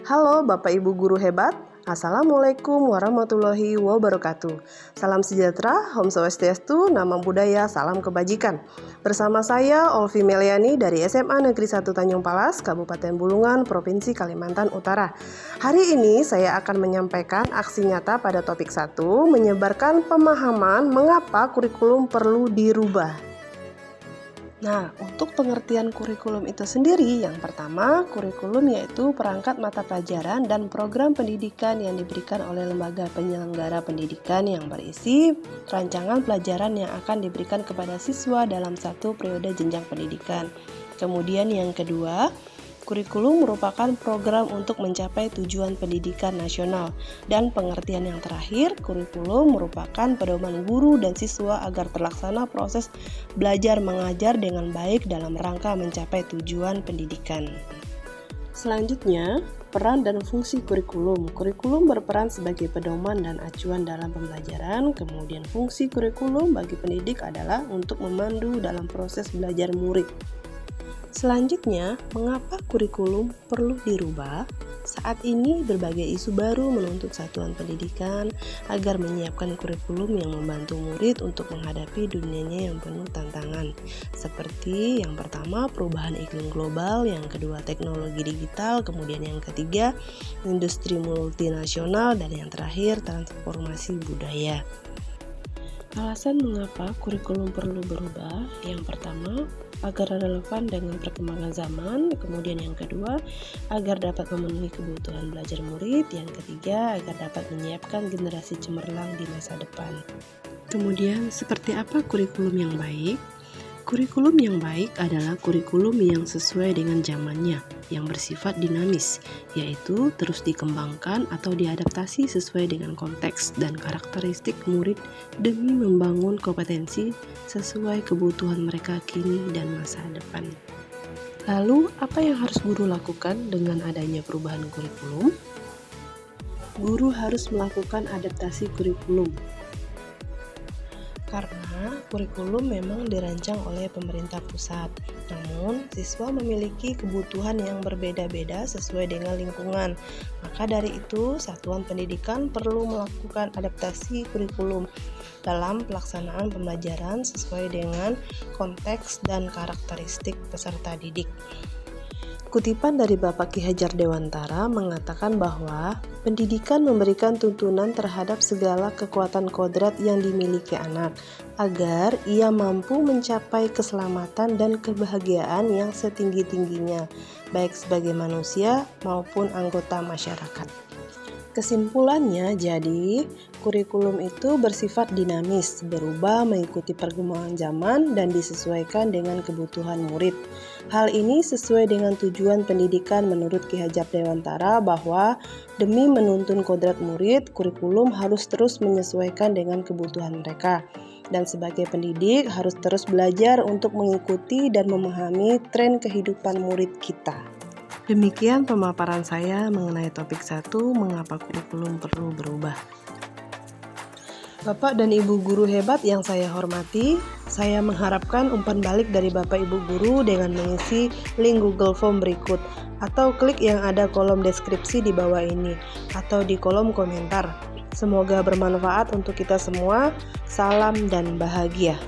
Halo Bapak Ibu Guru hebat, Assalamualaikum warahmatullahi wabarakatuh. Salam sejahtera, Om Swastiastu, Namo Buddhaya, salam kebajikan. Bersama saya Olvi Meliani dari SMA Negeri 1 Tanjung Palas, Kabupaten Bulungan, Provinsi Kalimantan Utara. Hari ini saya akan menyampaikan aksi nyata pada topik 1, menyebarkan pemahaman mengapa kurikulum perlu dirubah. Nah, untuk pengertian kurikulum itu sendiri, yang pertama, kurikulum yaitu perangkat mata pelajaran dan program pendidikan yang diberikan oleh lembaga penyelenggara pendidikan yang berisi rancangan pelajaran yang akan diberikan kepada siswa dalam satu periode jenjang pendidikan. Kemudian yang kedua, kurikulum merupakan program untuk mencapai tujuan pendidikan nasional. Dan pengertian yang terakhir, kurikulum merupakan pedoman guru dan siswa agar terlaksana proses belajar mengajar dengan baik dalam rangka mencapai tujuan pendidikan. Selanjutnya, peran dan fungsi kurikulum. Kurikulum berperan sebagai pedoman dan acuan dalam pembelajaran. Kemudian fungsi kurikulum bagi pendidik adalah untuk memandu dalam proses belajar murid. Selanjutnya, mengapa kurikulum perlu dirubah? Saat ini berbagai isu baru menuntut satuan pendidikan agar menyiapkan kurikulum yang membantu murid untuk menghadapi dunianya yang penuh tantangan. Seperti yang pertama, perubahan iklim global, yang kedua teknologi digital, kemudian yang ketiga industri multinasional, dan yang terakhir transformasi budaya. Alasan mengapa kurikulum perlu berubah, yang pertama, agar relevan dengan perkembangan zaman, kemudian yang kedua, agar dapat memenuhi kebutuhan belajar murid, yang ketiga, agar dapat menyiapkan generasi cemerlang di masa depan. Kemudian, seperti apa kurikulum yang baik? Kurikulum yang baik adalah kurikulum yang sesuai dengan zamannya, yang bersifat dinamis, yaitu terus dikembangkan atau diadaptasi sesuai dengan konteks dan karakteristik murid demi membangun kompetensi sesuai kebutuhan mereka kini dan masa depan. Lalu, apa yang harus guru lakukan dengan adanya perubahan kurikulum? Guru harus melakukan adaptasi kurikulum. Karena kurikulum memang dirancang oleh pemerintah pusat, namun siswa memiliki kebutuhan yang berbeda-beda sesuai dengan lingkungan. Maka dari itu, satuan pendidikan perlu melakukan adaptasi kurikulum dalam pelaksanaan pembelajaran sesuai dengan konteks dan karakteristik peserta didik. Kutipan dari Bapak Ki Hajar Dewantara mengatakan bahwa pendidikan memberikan tuntunan terhadap segala kekuatan kodrat yang dimiliki anak, agar ia mampu mencapai keselamatan dan kebahagiaan yang setinggi-tingginya, baik sebagai manusia maupun anggota masyarakat. Kesimpulannya, jadi, kurikulum itu bersifat dinamis, berubah mengikuti perkembangan zaman dan disesuaikan dengan kebutuhan murid. Hal ini sesuai dengan tujuan pendidikan menurut Ki Hajar Dewantara bahwa demi menuntun kodrat murid, kurikulum harus terus menyesuaikan dengan kebutuhan mereka. Dan sebagai pendidik harus terus belajar untuk mengikuti dan memahami tren kehidupan murid kita. Demikian pemaparan saya mengenai topik 1, mengapa kurikulum perlu berubah. Bapak dan Ibu guru hebat yang saya hormati, saya mengharapkan umpan balik dari Bapak Ibu guru dengan mengisi link Google Form berikut, atau klik yang ada kolom deskripsi di bawah ini, atau di kolom komentar. Semoga bermanfaat untuk kita semua. Salam dan bahagia.